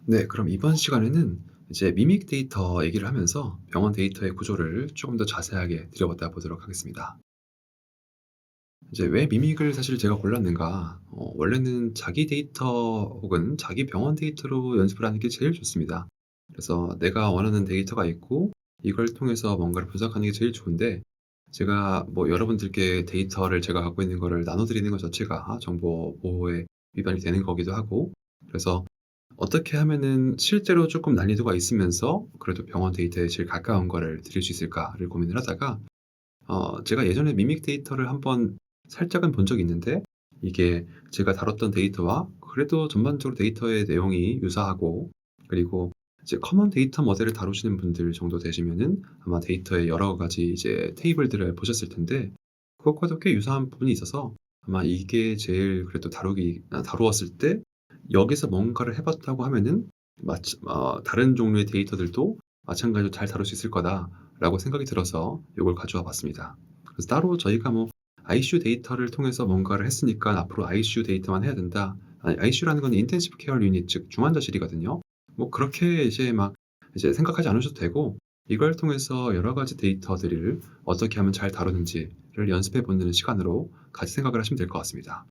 네, 그럼 이번 시간에는 이제 미믹 데이터 얘기를 하면서 병원 데이터의 구조를 조금 더 자세하게 들여다 보도록 하겠습니다. 이제 왜 미믹을 사실 제가 골랐는가? 원래는 자기 데이터 혹은 자기 병원 데이터로 연습을 하는 게 제일 좋습니다. 그래서 내가 원하는 데이터가 있고 이걸 통해서 뭔가를 분석하는 게 제일 좋은데, 제가 뭐 여러분들께 데이터를 제가 갖고 있는 거를 나눠드리는 것 자체가 정보 보호에 위반이 되는 거기도 하고, 그래서 어떻게 하면은 실제로 조금 난이도가 있으면서 그래도 병원 데이터에 제일 가까운 거를 드릴 수 있을까를 고민을 하다가, 제가 예전에 미믹 데이터를 한번 살짝은 본 적이 있는데, 이게 제가 다뤘던 데이터와 그래도 전반적으로 데이터의 내용이 유사하고, 그리고 이제 커먼 데이터 모델을 다루시는 분들 정도 되시면은 아마 데이터의 여러 가지 이제 테이블들을 보셨을 텐데, 그것과도 꽤 유사한 부분이 있어서 아마 이게 제일 그래도 다루었을 때 여기서 뭔가를 해 봤다고 하면은 다른 종류의 데이터들도 마찬가지로 잘 다룰 수 있을 거다라고 생각이 들어서 요걸 가져와 봤습니다. 그래서 따로 저희가 뭐 ICU 데이터를 통해서 뭔가를 했으니까 앞으로 ICU 데이터만 해야 된다. 아니, ICU라는 건 인텐시브 케어 유닛, 즉 중환자실이거든요. 뭐 그렇게 이제 막 이제 생각하지 않으셔도 되고, 이걸 통해서 여러 가지 데이터들을 어떻게 하면 잘 다루는지를 연습해 보는 시간으로 같이 생각을 하시면 될 것 같습니다.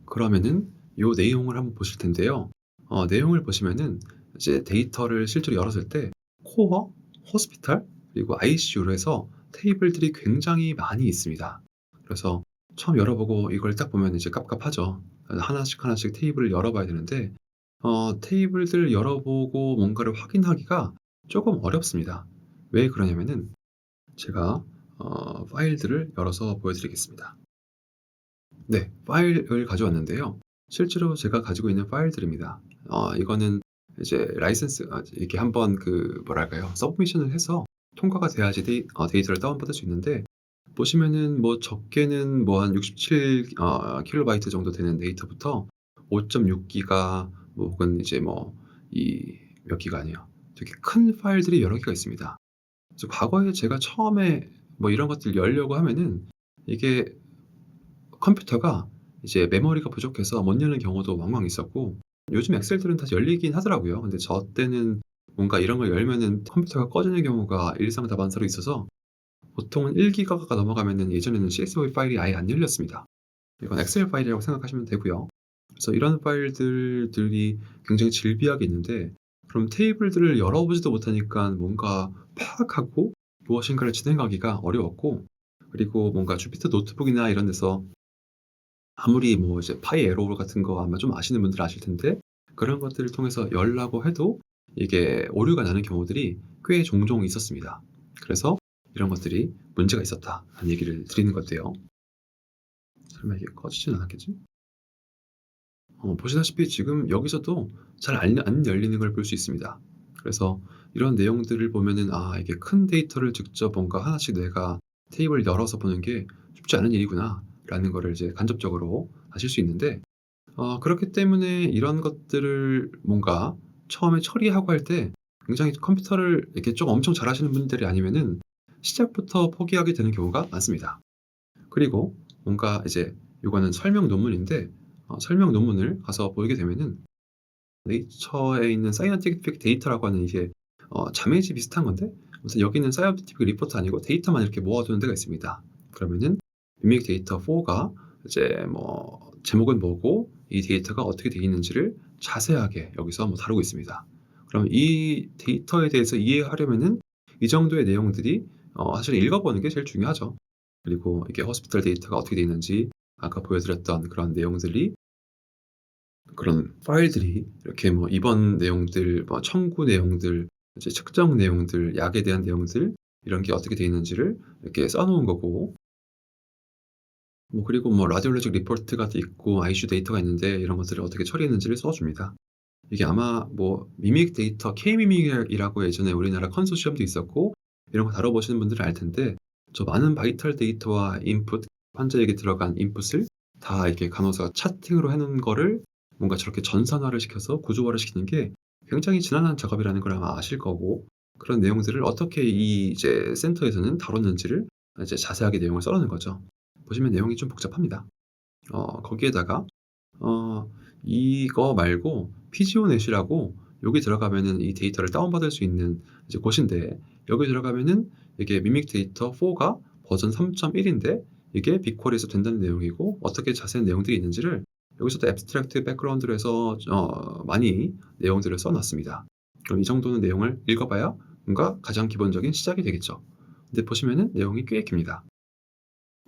그러면은 요 내용을 한번 보실 텐데요. 내용을 보시면은 이제 데이터를 실제로 열었을 때 코어, 호스피탈, 그리고 ICU로 해서 테이블들이 굉장히 많이 있습니다. 그래서 처음 열어보고 이걸 딱 보면 이제 깝깝하죠. 하나씩 하나씩 테이블을 열어봐야 되는데, 테이블들 열어보고 뭔가를 확인하기가 조금 어렵습니다. 왜 그러냐면은 제가 파일들을 열어서 보여드리겠습니다. 네. 파일을 가져왔는데요. 실제로 제가 가지고 있는 파일들입니다. 이거는 이제 라이센스, 이렇게 한번 그 뭐랄까요? 서브미션을 해서 통과가 돼야지 데이터를 다운받을 수 있는데, 보시면은 뭐 적게는 뭐 한 67 킬로바이트 정도 되는 데이터부터 5.6 기가, 뭐 혹은 이제 뭐 이 몇 기가 아니에요. 되게 큰 파일들이 여러 개가 있습니다. 그래서 과거에 제가 처음에 뭐 이런 것들 열려고 하면은 이게 컴퓨터가 이제 메모리가 부족해서 못 여는 경우도 왕왕 있었고, 요즘 엑셀들은 다 열리긴 하더라고요. 근데 저 때는 뭔가 이런 걸 열면은 컴퓨터가 꺼지는 경우가 일상다반사로 있어서 보통은 1 기가가 넘어가면은 예전에는 CSV 파일이 아예 안 열렸습니다. 이건 엑셀 파일이라고 생각하시면 되고요. 그래서 이런 파일들이 굉장히 질비하게 있는데, 그럼 테이블들을 열어보지도 못하니까 뭔가 파악하고 무엇인가를 진행하기가 어려웠고, 그리고 뭔가 주피터 노트북이나 이런 데서 아무리 뭐 이제 파이 에로 같은 거 아마 좀 아시는 분들은 아실 텐데, 그런 것들을 통해서 열라고 해도 이게 오류가 나는 경우들이 꽤 종종 있었습니다. 그래서 이런 것들이 문제가 있었다는 얘기를 드리는 건데요. 설마 이게 꺼지진 않았겠지? 보시다시피 지금 여기서도 잘 안 열리는 걸 볼 수 있습니다. 그래서 이런 내용들을 보면은 '아, 이게 큰 데이터를 직접 뭔가 하나씩 내가 테이블을 열어서 보는 게 쉽지 않은 일이구나.'라는 거를 이제 간접적으로 아실 수 있는데, 그렇기 때문에 이런 것들을 뭔가 처음에 처리하고 할 때 굉장히 컴퓨터를 이렇게 좀 엄청 잘하시는 분들이 아니면은 시작부터 포기하게 되는 경우가 많습니다. 그리고 뭔가 이제 요거는 설명 논문인데, 설명 논문을 가서 보게 되면은 네이처에 있는 사이언티픽 데이터라고 하는, 이게 자매지 비슷한 건데, 아무튼 여기는 사이언티픽 리포트 아니고 데이터만 이렇게 모아두는 데가 있습니다. 그러면은 유닉 데이터 4가 이제 뭐 제목은 뭐고 이 데이터가 어떻게 되어 있는지를 자세하게 여기서 뭐 다루고 있습니다. 그럼 이 데이터에 대해서 이해하려면은 이 정도의 내용들이 사실 읽어보는 게 제일 중요하죠. 그리고 이게 호스피털 데이터가 어떻게 되어 있는지, 아까 보여드렸던 그런 내용들이, 그런 파일들이 이렇게 뭐 입원 내용들, 뭐 청구 내용들, 이제 측정 내용들, 약에 대한 내용들, 이런 게 어떻게 되어 있는지를 이렇게 써 놓은 거고, 뭐 그리고 뭐 라디올로직 리포트가 있고 ICU 데이터가 있는데 이런 것들을 어떻게 처리했는지를 써 줍니다. 이게 아마 뭐 미믹 데이터, K-미믹이라고 예전에 우리나라 컨소시엄도 있었고, 이런 거 다뤄보시는 분들은 알 텐데, 저 많은 바이탈 데이터와 인풋, 환자에게 들어간 인풋을 다 이렇게 간호사가 차팅으로 해 놓은 거를 뭔가 저렇게 전산화를 시켜서 구조화를 시키는 게 굉장히 지난한 작업이라는 걸 아마 아실 거고, 그런 내용들을 어떻게 이 이제 센터에서는 다뤘는지를 이제 자세하게 내용을 써 놓은 거죠. 보시면 내용이 좀 복잡합니다. 거기에다가 어 이거 말고 pgOnet이라고 여기 들어가면은 이 데이터를 다운받을 수 있는 이제 곳인데, 여기 들어가면은 이게 미믹 데이터 4가 버전 3.1인데 이게 빅쿼리에서 된다는 내용이고, 어떻게 자세한 내용들이 있는지를 여기서도 앱스트랙트 백그라운드로 해서 많이 내용들을 써놨습니다. 그럼 이 정도는 내용을 읽어봐야 뭔가 가장 기본적인 시작이 되겠죠. 근데 보시면은 내용이 꽤 깁니다.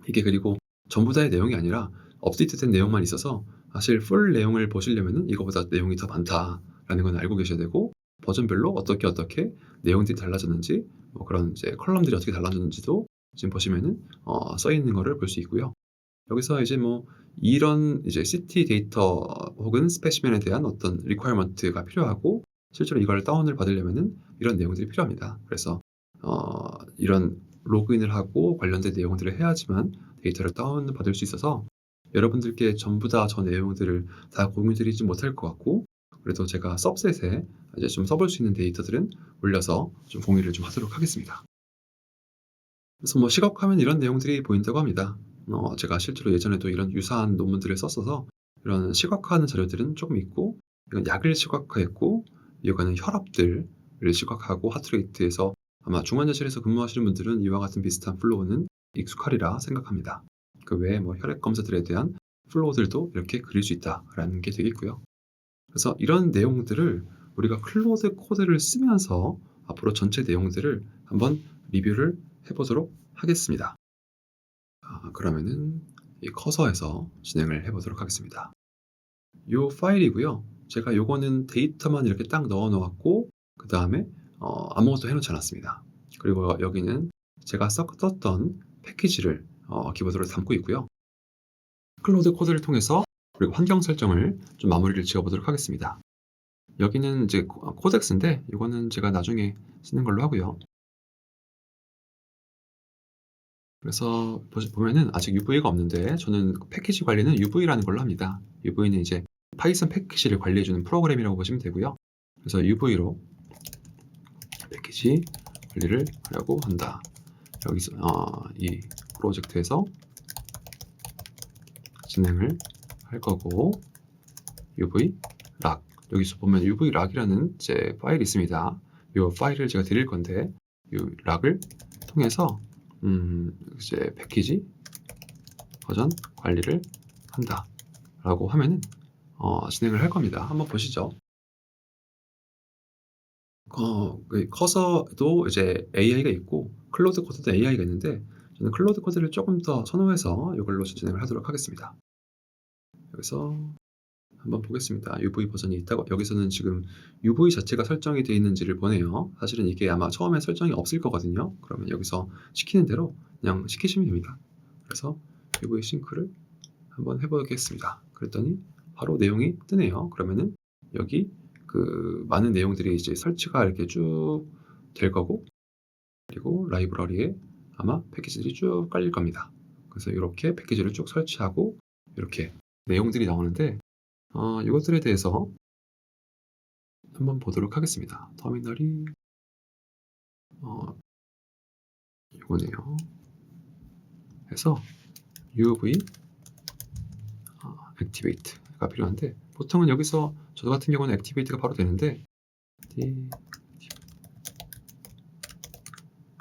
이게 그리고 전부 다의 내용이 아니라 업데이트된 내용만 있어서 사실 풀 내용을 보시려면은 이거보다 내용이 더 많다라는 건 알고 계셔야 되고, 버전별로 어떻게 내용들이 달라졌는지, 뭐 그런 이제 컬럼들이 어떻게 달라졌는지도 지금 보시면은 써 있는 거를 볼 수 있고요. 여기서 이제 뭐 이런 이제 CT 데이터 혹은 스페시멘에 대한 어떤 리퀘어먼트가 필요하고, 실제로 이걸 다운을 받으려면은 이런 내용들이 필요합니다. 그래서 이런 로그인을 하고 관련된 내용들을 해야지만 데이터를 다운받을 수 있어서 여러분들께 전부 다 저 내용들을 다 공유드리지 못할 것 같고, 그래도 제가 서브셋에 이제 좀 써볼 수 있는 데이터들은 올려서 좀 공유를 좀 하도록 하겠습니다. 그래서 뭐 시각화면 이런 내용들이 보인다고 합니다. 제가 실제로 예전에도 이런 유사한 논문들을 썼어서 이런 시각화하는 자료들은 조금 있고, 이건 약을 시각화했고, 이거는 혈압들을 시각화하고 하트레이트에서 아마 중환자실에서 근무하시는 분들은 이와 같은 비슷한 플로우는 익숙하리라 생각합니다. 그 외에 뭐 혈액 검사들에 대한 플로우들도 이렇게 그릴 수 있다라는 게 되겠고요. 그래서 이런 내용들을 우리가 클로드 코드를 쓰면서 앞으로 전체 내용들을 한번 리뷰를 해보도록 하겠습니다. 그러면은 이 커서에서 진행을 해보도록 하겠습니다. 이 파일이고요. 제가 요거는 데이터만 이렇게 딱 넣어 놓았고, 그 다음에 아무것도 해놓지 않았습니다. 그리고 여기는 제가 썼던 패키지를 키보드로 담고 있고요. 클로드 코드를 통해서 그리고 환경 설정을 좀 마무리를 지어보도록 하겠습니다. 여기는 이제 코덱스인데 이거는 제가 나중에 쓰는 걸로 하고요. 그래서 보면은 아직 UV가 없는데 저는 패키지 관리는 UV라는 걸로 합니다. UV는 이제 파이썬 패키지를 관리해주는 프로그램이라고 보시면 되고요. 그래서 UV로 패키지 관리를 하려고 한다. 여기서 이 프로젝트에서 진행을 할 거고, UV 락, 여기서 보면 UV 락이라는 이제 파일이 있습니다. 이 파일을 제가 드릴 건데 이 락을 통해서 이제 패키지 버전 관리를 한다 라고 하면은 진행을 할 겁니다. 한번 보시죠. 그 커서도 이제 AI가 있고 클로드 코드도 AI가 있는데, 저는 클로드 코드를 조금 더 선호해서 이걸로 진행을 하도록 하겠습니다. 여기서 한번 보겠습니다. UV 버전이 있다고, 여기서는 지금 UV 자체가 설정이 되어 있는지를 보네요. 사실은 이게 아마 처음에 설정이 없을 거거든요. 그러면 여기서 시키는 대로 그냥 시키시면 됩니다. 그래서 UV 싱크를 한번 해보겠습니다. 그랬더니 바로 내용이 뜨네요. 그러면은 여기 그 많은 내용들이 이제 설치가 이렇게 쭉 될 거고, 그리고 라이브러리에 아마 패키지들이 쭉 깔릴 겁니다. 그래서 이렇게 패키지를 쭉 설치하고 이렇게 내용들이 나오는데, 이것들에 대해서 한번 보도록 하겠습니다. 터미널이 이거네요. 해서 UV 액티베이트가 필요한데, 보통은 여기서 저 같은 경우는 액티베이트가 바로 되는데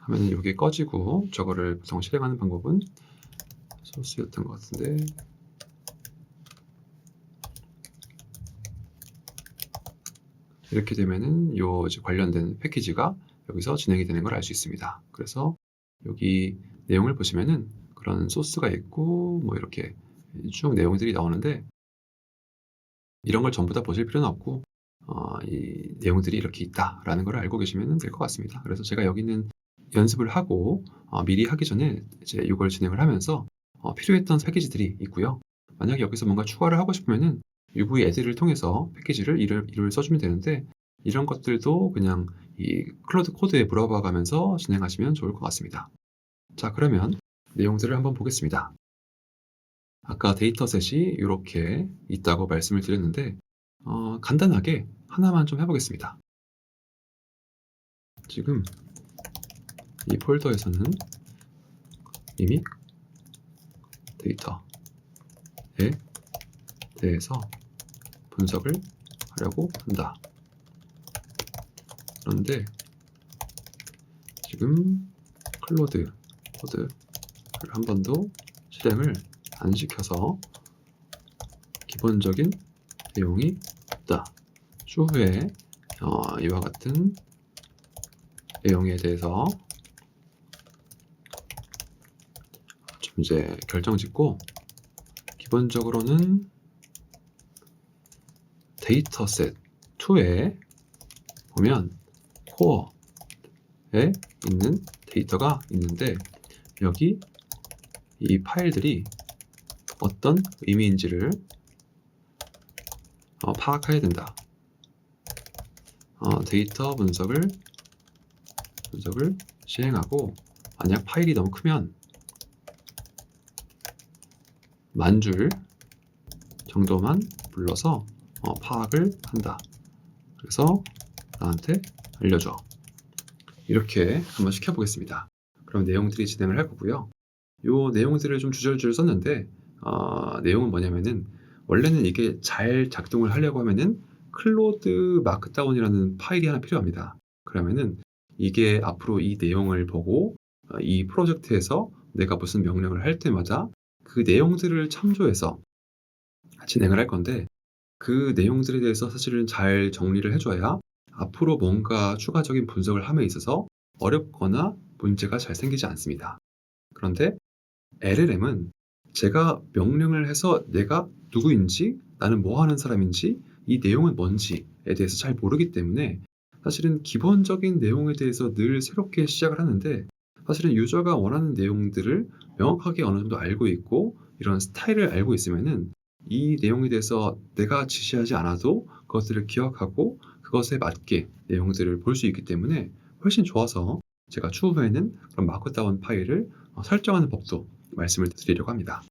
하면은 이게 꺼지고, 저거를 보통 실행하는 방법은 소스였던 것 같은데, 이렇게 되면은 요 관련된 패키지가 여기서 진행이 되는 걸 알 수 있습니다. 그래서 여기 내용을 보시면은 그런 소스가 있고 뭐 이렇게 쭉 내용들이 나오는데, 이런 걸 전부 다 보실 필요는 없고 이 내용들이 이렇게 있다라는 걸 알고 계시면 될 것 같습니다. 그래서 제가 여기는 연습을 하고 미리 하기 전에 이제 이걸 진행을 하면서 필요했던 패키지들이 있고요. 만약에 여기서 뭔가 추가를 하고 싶으면은 UV 애드를 통해서 패키지를 이름을 써주면 되는데, 이런 것들도 그냥 이 클로드 코드에 물어봐 가면서 진행하시면 좋을 것 같습니다. 자, 그러면 내용들을 한번 보겠습니다. 아까 데이터셋이 이렇게 있다고 말씀을 드렸는데, 간단하게 하나만 좀 해보겠습니다. 지금 이 폴더에서는 이미 데이터에 대해서 분석을 하려고 한다. 그런데 지금 클로드 코드를 한 번도 실행을 안 시켜서 기본적인 내용이 없다. 추후에 이와 같은 내용에 대해서 좀 이제 결정짓고, 기본적으로는 데이터셋 2에 보면 코어에 있는 데이터가 있는데, 여기 이 파일들이 어떤 의미인지를 파악해야 된다. 데이터 분석을 시행하고, 만약 파일이 너무 크면 10,000줄 정도만 불러서 파악을 한다. 그래서 나한테 알려줘. 이렇게 한번 시켜보겠습니다. 그럼 내용들이 진행을 할 거고요. 요 내용들을 좀 주절주절 썼는데, 내용은 뭐냐면은, 원래는 이게 잘 작동을 하려고 하면은 클로드 마크다운이라는 파일이 하나 필요합니다. 그러면은 이게 앞으로 이 내용을 보고 이 프로젝트에서 내가 무슨 명령을 할 때마다 그 내용들을 참조해서 진행을 할 건데, 그 내용들에 대해서 사실은 잘 정리를 해줘야 앞으로 뭔가 추가적인 분석을 함에 있어서 어렵거나 문제가 잘 생기지 않습니다. 그런데 LLM은 제가 명령을 해서 내가 누구인지, 나는 뭐 하는 사람인지, 이 내용은 뭔지에 대해서 잘 모르기 때문에 사실은 기본적인 내용에 대해서 늘 새롭게 시작을 하는데, 사실은 유저가 원하는 내용들을 명확하게 어느 정도 알고 있고 이런 스타일을 알고 있으면은 이 내용에 대해서 내가 지시하지 않아도 그것들을 기억하고 그것에 맞게 내용들을 볼 수 있기 때문에 훨씬 좋아서, 제가 추후에는 그런 마크다운 파일을 설정하는 법도 말씀을 드리려고 합니다.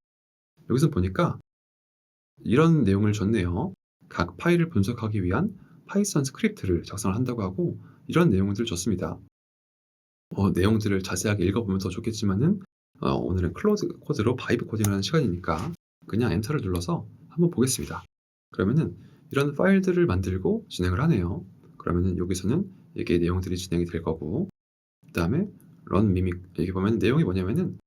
여기서 보니까 이런 내용을 줬네요. 각 파일을 분석하기 위한 파이썬 스크립트를 작성을 한다고 하고, 이런 내용들을 줬습니다. 내용들을 자세하게 읽어보면 더 좋겠지만은 오늘은 클로드 코드로 바이브 코딩을 하는 시간이니까 그냥 엔터를 눌러서 한번 보겠습니다. 그러면은 이런 파일들을 만들고 진행을 하네요. 그러면은 여기서는 이게 내용들이 진행이 될 거고, 그 다음에 run mimic, 여기 보면 내용이 뭐냐면은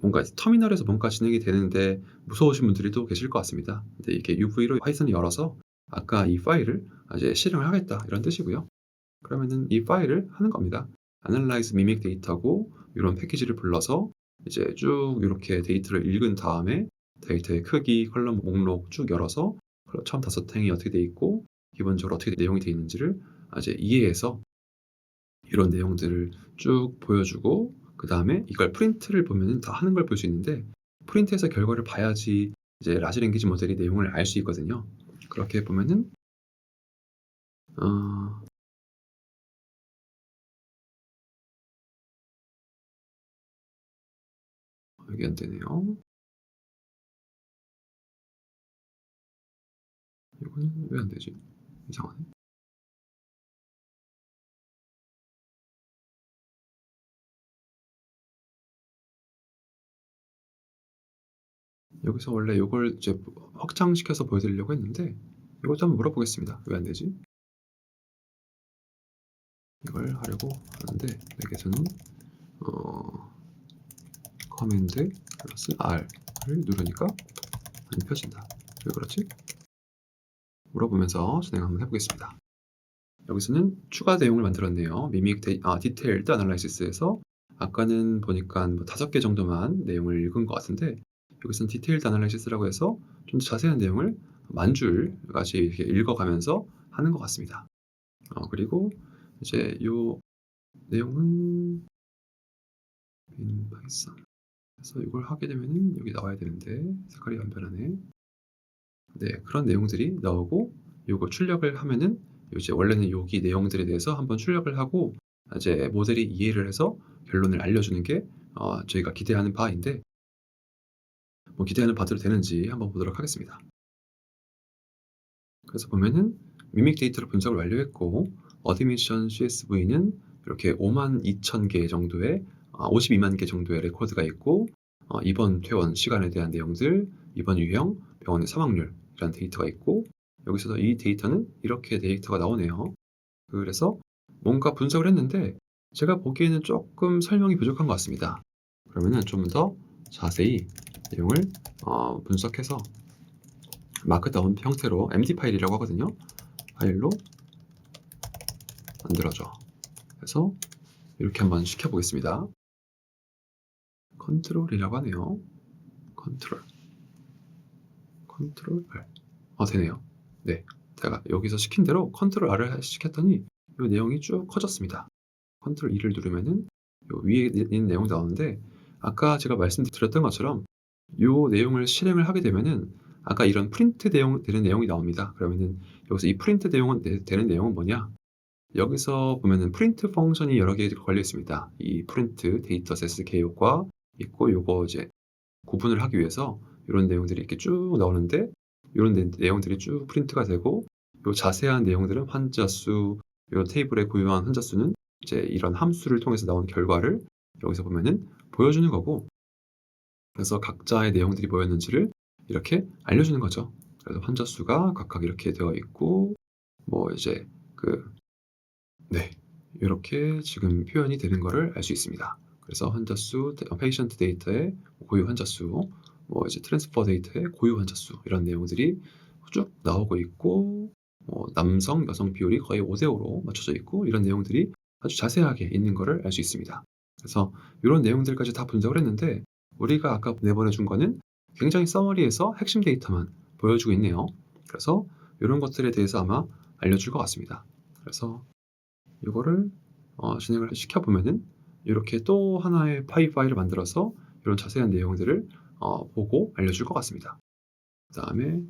뭔가 터미널에서 뭔가 진행이 되는데 무서우신 분들이 또 계실 것 같습니다. 근데 이게 UV로 파이썬을 열어서 아까 이 파일을 이제 실행을 하겠다, 이런 뜻이고요. 그러면은 이 파일을 하는 겁니다. Analyze Mimic 데이터고, 이런 패키지를 불러서 이제 쭉 이렇게 데이터를 읽은 다음에 데이터의 크기, 컬럼, 목록 쭉 열어서 처음 5행이 어떻게 돼 있고 기본적으로 어떻게 내용이 돼 있는지를 이제 이해해서 이런 내용들을 쭉 보여주고, 그 다음에 이걸 프린트를 보면은 다 하는 걸 볼 수 있는데, 프린트해서 결과를 봐야지 이제 라지 랭귀지 모델이 내용을 알 수 있거든요. 그렇게 보면은 여기 안 되네요. 이거는 왜 안 되지? 이상하네. 여기서 원래 이걸 이제 확장시켜서 보여드리려고 했는데, 이것도 한번 물어보겠습니다. 왜 안 되지? 이걸 하려고 하는데, 여기서는 커맨드 플러스 R을 누르니까 안 펴진다. 왜 그렇지? 물어보면서 진행 한번 해보겠습니다. 여기서는 추가 내용을 만들었네요. 디테일드 아날라이시스에서 아까는 보니까 뭐 5개 정도만 내용을 읽은 것 같은데, 여기서는 디테일드 아날라이시스라고 해서 좀 더 자세한 내용을 10,000줄까지 이렇게 읽어가면서 하는 것 같습니다. 그리고 이제 이 내용은 in Python. 그래서 이걸 하게 되면은 여기 나와야 되는데 색깔이 안 변하네. 네, 그런 내용들이 나오고, 요거 출력을 하면은 이제 원래는 여기 내용들에 대해서 한번 출력을 하고 이제 모델이 이해를 해서 결론을 알려주는 게 저희가 기대하는 바인데, 뭐 기대하는 바대로 되는지 한번 보도록 하겠습니다. 그래서 보면은 미믹 데이터를 분석을 완료했고, 어드미션 CSV는 이렇게 52,000개 정도의 52만 개 정도의 레코드가 있고, 입원 퇴원 시간에 대한 내용들, 입원 유형, 병원의 사망률이라는 데이터가 있고, 여기서도 이 데이터는 이렇게 데이터가 나오네요. 그래서 뭔가 분석을 했는데 제가 보기에는 조금 설명이 부족한 것 같습니다. 그러면은 좀 더 자세히 내용을 분석해서 마크다운 형태로 MD 파일이라고 하거든요. 파일로 만들어줘. 그래서 이렇게 한번 시켜보겠습니다. 컨트롤이라고 하네요. 컨트롤 R. 되네요. 네. 제가 여기서 시킨 대로 컨트롤 R을 시켰더니 이 내용이 쭉 커졌습니다. 컨트롤 E를 누르면은 요 위에 있는 내용이 나오는데 아까 제가 말씀드렸던 것처럼 요 내용을 실행을 하게 되면은 아까 이런 프린트 되는 내용이 나옵니다. 그러면은 여기서 이 프린트 되는 내용은 뭐냐? 여기서 보면은 프린트 펑션이 여러 개 걸려 있습니다. 이 프린트 데이터셋 개요과 있고 요거 이제 구분을 하기 위해서 이런 내용들이 이렇게 쭉 나오는데 이런 내용들이 쭉 프린트가 되고 요 자세한 내용들은 환자수, 요 테이블에 고유한 환자수는 이제 이런 함수를 통해서 나온 결과를 여기서 보면은 보여주는 거고 그래서 각자의 내용들이 뭐였는지를 이렇게 알려주는 거죠. 그래서 환자수가 각각 이렇게 되어 있고 뭐 이제 그 네. 요렇게 지금 표현이 되는 거를 알 수 있습니다. 그래서 환자수, 페이션트 데이터의 고유 환자수, 뭐 이제 트랜스퍼 데이터의 고유 환자수 이런 내용들이 쭉 나오고 있고 남성, 여성 비율이 거의 5 대 5로 맞춰져 있고 이런 내용들이 아주 자세하게 있는 거를 알 수 있습니다. 그래서 요런 내용들까지 다 분석을 했는데 우리가 아까 내보내 준 거는 굉장히 서머리해서 핵심 데이터만 보여주고 있네요. 그래서 요런 것들에 대해서 아마 알려줄 것 같습니다. 그래서 이거를 진행을 시켜보면은 이렇게 또 하나의 파일을 만들어서 이런 자세한 내용들을 보고 알려줄 것 같습니다. 그 다음에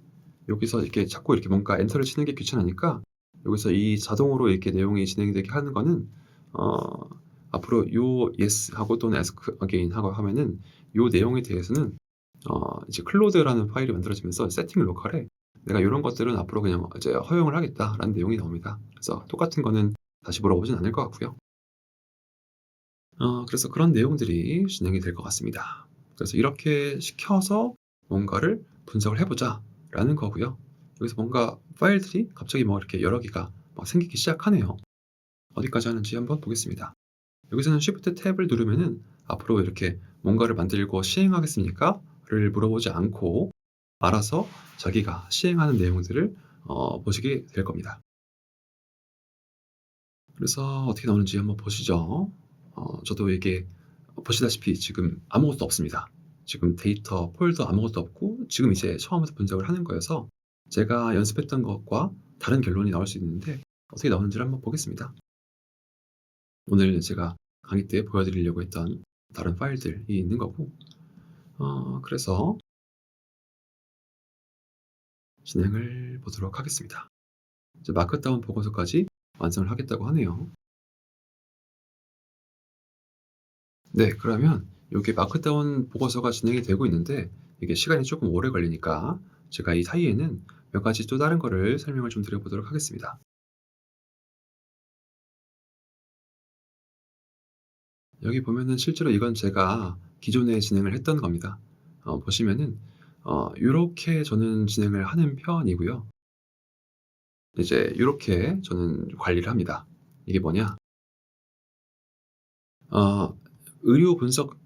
여기서 이렇게 자꾸 이렇게 뭔가 엔터를 치는 게 귀찮으니까 여기서 이 자동으로 이렇게 내용이 진행되게 하는 거는 어, 앞으로 요 yes 하고 또는 ask again 하고 하면은 요 내용에 대해서는 이제 클로드라는 파일이 만들어지면서 세팅 로컬에 내가 이런 것들은 앞으로 그냥 이제 허용을 하겠다라는 내용이 나옵니다. 그래서 똑같은 거는 다시 물어보진 않을 것 같고요. 그래서 그런 내용들이 진행이 될 것 같습니다. 그래서 이렇게 시켜서 뭔가를 분석을 해보자라는 거고요. 여기서 뭔가 파일들이 갑자기 뭐 이렇게 여러 개가 막 생기기 시작하네요. 어디까지 하는지 한번 보겠습니다. 여기서는 Shift 탭을 누르면은 앞으로 이렇게 뭔가를 만들고 시행하겠습니까? 를 물어보지 않고 알아서 자기가 시행하는 내용들을 보시게 될 겁니다. 그래서 어떻게 나오는지 한번 보시죠. 저도 이게 보시다시피 지금 아무것도 없습니다. 지금 데이터 폴더 아무것도 없고 지금 이제 처음부터 분석을 하는 거여서 제가 연습했던 것과 다른 결론이 나올 수 있는데 어떻게 나오는지를 한번 보겠습니다. 오늘 제가 강의 때 보여드리려고 했던 다른 파일들이 있는 거고 그래서 진행을 보도록 하겠습니다. 이제 마크다운 보고서까지 완성을 하겠다고 하네요. 네, 그러면 이게 마크다운 보고서가 진행이 되고 있는데 이게 시간이 조금 오래 걸리니까 제가 이 사이에는 몇 가지 또 다른 거를 설명을 좀 드려보도록 하겠습니다. 여기 보면은 실제로 이건 제가 기존에 진행을 했던 겁니다. 보시면은 요렇게 저는 진행을 하는 편이고요. 이제 요렇게 저는 관리를 합니다. 이게 뭐냐? 어, 의료 분석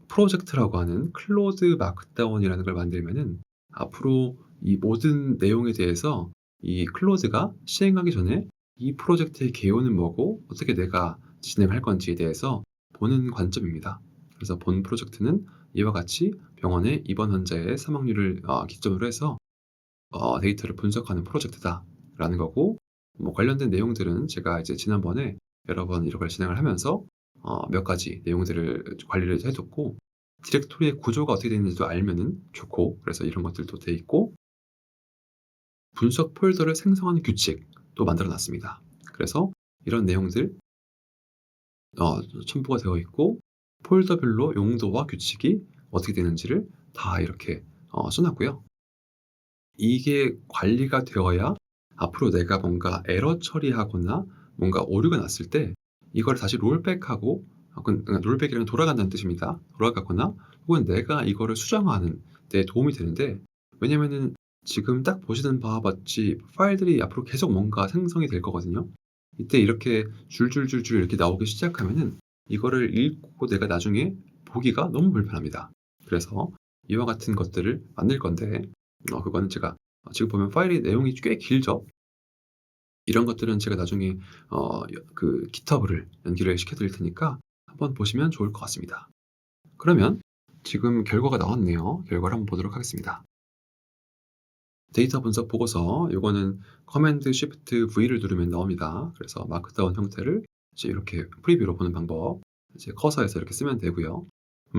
프로젝트라고 하는 클로드 마크다운이라는 걸 만들면은 앞으로 이 모든 내용에 대해서 이 클로드가 시행하기 전에 이 프로젝트의 개요는 뭐고 어떻게 내가 진행할 건지에 대해서 보는 관점입니다. 그래서 본 프로젝트는 이와 같이 병원의 입원 환자의 사망률을 기점으로 해서 데이터를 분석하는 프로젝트다라는 거고 뭐 관련된 내용들은 제가 이제 지난번에 여러 번 이런 걸 진행을 하면서 몇 가지 내용들을 관리를 해뒀고 디렉토리의 구조가 어떻게 되는지도 알면은 좋고 그래서 이런 것들도 돼 있고 분석 폴더를 생성하는 규칙도 만들어 놨습니다. 그래서 이런 내용들 첨부가 되어 있고 폴더별로 용도와 규칙이 어떻게 되는지를 다 이렇게 써놨고요. 이게 관리가 되어야 앞으로 내가 뭔가 에러 처리하거나 뭔가 오류가 났을 때 이걸 다시 롤백하고 그러니까 롤백이라는 돌아간다는 뜻입니다. 돌아가거나 혹은 내가 이거를 수정하는 데 도움이 되는데 왜냐면은 지금 딱 보시는 바와 같이 파일들이 앞으로 계속 뭔가 생성이 될 거거든요. 이때 이렇게 줄줄줄줄 이렇게 나오기 시작하면은 이거를 읽고 내가 나중에 보기가 너무 불편합니다. 그래서 이와 같은 것들을 만들 건데 그거는 제가 지금 보면 파일의 내용이 꽤 길죠. 이런 것들은 제가 나중에 그 GitHub를 연결을 시켜 드릴 테니까 한번 보시면 좋을 것 같습니다. 그러면 지금 결과가 나왔네요. 결과를 한번 보도록 하겠습니다. 데이터 분석 보고서 요거는 커맨드 쉬프트 V를 누르면 나옵니다. 그래서 마크다운 형태를 이제 이렇게 프리뷰로 보는 방법, 이제 커서에서 이렇게 쓰면 되고요.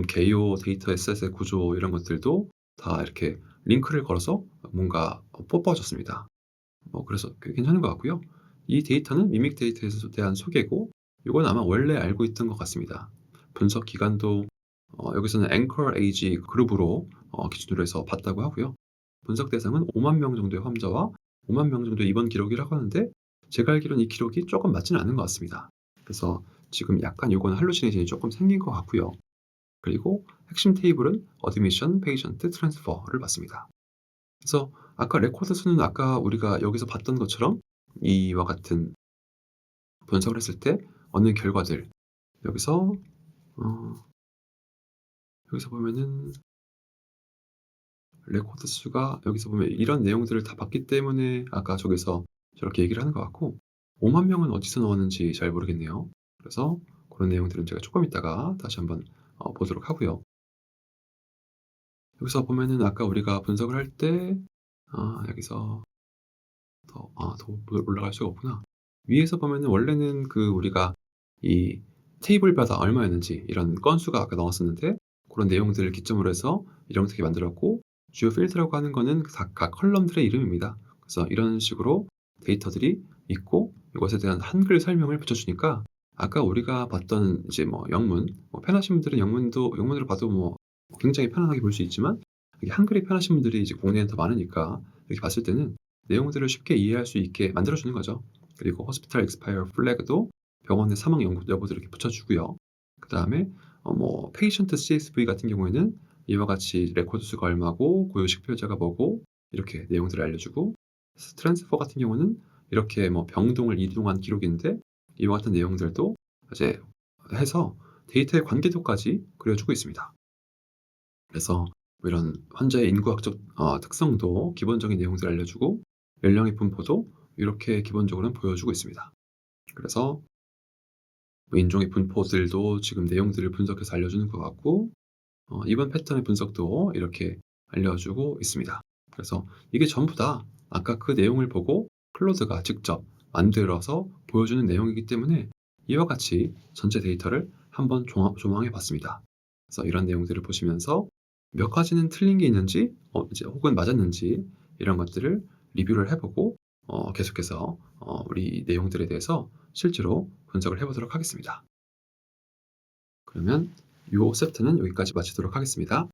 개요, 데이터 에셋의 구조 이런 것들도 다 이렇게 링크를 걸어서 뭔가 뽑아줬습니다. 그래서 꽤 괜찮은 것 같고요. 이 데이터는 미믹 데이터에 대한 소개고 이건 아마 원래 알고 있던 것 같습니다. 분석 기간도 여기서는 앵커 에이지 그룹으로 기준으로 해서 봤다고 하고요. 분석 대상은 5만 명 정도의 환자와 5만 명 정도의 입원 기록이라고 하는데 제가 알기로는 이 기록이 조금 맞지는 않은 것 같습니다. 그래서 지금 약간 요거는 할루시네이션이 조금 생긴 것 같고요. 그리고 핵심 테이블은 어드미션, 페이션트, 트랜스퍼를 봤습니다. 그래서 아까 레코드 수는 아까 우리가 여기서 봤던 것처럼 이와 같은 분석을 했을 때 얻는 결과들 여기서 어 여기서 보면은 레코드 수가 여기서 보면 이런 내용들을 다 봤기 때문에 아까 저기서 저렇게 얘기를 하는 것 같고 5만 명은 어디서 나왔는지 잘 모르겠네요. 그래서 그런 내용들은 제가 조금 있다가 다시 한번 보도록 하고요. 여기서 보면은 아까 우리가 분석을 할 때 여기서 더 올라갈 수가 없구나. 위에서 보면은 원래는 그 우리가 이 테이블마다 얼마였는지 이런 건수가 아까 나왔었는데 그런 내용들을 기점으로 해서 이름 어떻게 만들었고 주요 필드라고 하는 거는 각 컬럼들의 이름입니다. 그래서 이런 식으로 데이터들이 있고 이것에 대한 한글 설명을 붙여주니까 아까 우리가 봤던 이제 영문, 편하신 분들은 영문으로 봐도 굉장히 편안하게 볼 수 있지만 이게 한글이 편하신 분들이 이제 국내에는 더 많으니까 이렇게 봤을 때는 내용들을 쉽게 이해할 수 있게 만들어주는 거죠. 그리고 호스피탈 익스파이어 플래그도 병원의 사망 여부도 이렇게 붙여주고요. 그 다음에 페이션트 CSV 같은 경우에는 이와 같이 레코드 수가 얼마고 고요 식별자가 뭐고 이렇게 내용들을 알려주고 트랜스퍼 같은 경우는 이렇게 병동을 이동한 기록인데 이와 같은 내용들도 이제 해서 데이터의 관계도까지 그려주고 있습니다. 그래서 이런 환자의 인구학적 특성도 기본적인 내용들을 알려주고 연령의 분포도 이렇게 기본적으로는 보여주고 있습니다. 그래서 인종의 분포들도 지금 내용들을 분석해서 알려주는 것 같고 입원 패턴의 분석도 이렇게 알려주고 있습니다. 그래서 이게 전부 다 아까 그 내용을 보고 클로드가 직접 만들어서 보여주는 내용이기 때문에 이와 같이 전체 데이터를 한번 조망해 봤습니다. 그래서 이런 내용들을 보시면서 몇 가지는 틀린 게 있는지 이제 혹은 맞았는지 이런 것들을 리뷰를 해보고 계속해서 우리 내용들에 대해서 실제로 분석을 해보도록 하겠습니다. 그러면 이 세트는 여기까지 마치도록 하겠습니다.